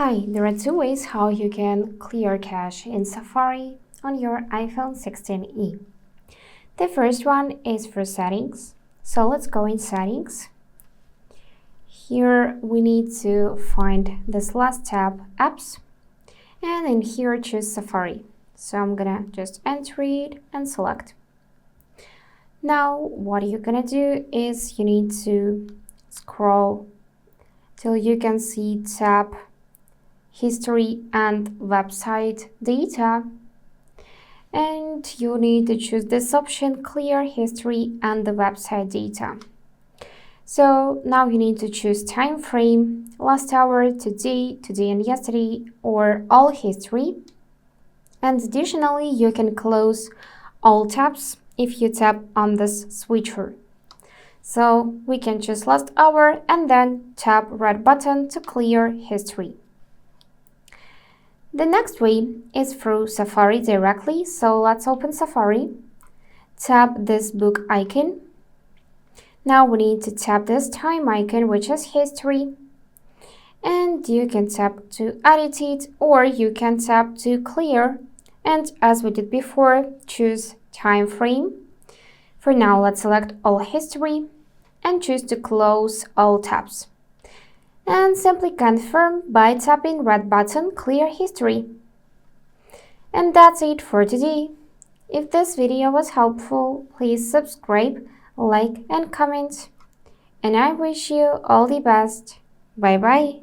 Hi, there are two ways how you can clear cache in Safari on your iPhone 16e. The first one is for settings. So let's go in settings. Here we need to find this last tab, apps, and in here choose Safari. So I'm gonna just enter it and select. Now what you're gonna do is you need to scroll till you can see tab history and website data, and you need to choose this option, clear history and the website data. So now you need to choose time frame, last hour, today and yesterday, or all history. And additionally, you can close all tabs if you tap on this switcher. So we can choose last hour and then tap red button to clear history. The next way is through Safari directly, so let's open Safari, tap this book icon. Now we need to tap this time icon, which is history, and you can tap to edit it or you can tap to clear, and as we did before, choose time frame. For now, let's select all history and choose to close all tabs. And simply confirm by tapping red button clear history. And that's it for today. If this video was helpful, please subscribe, like and comment. And I wish you all the best. Bye bye.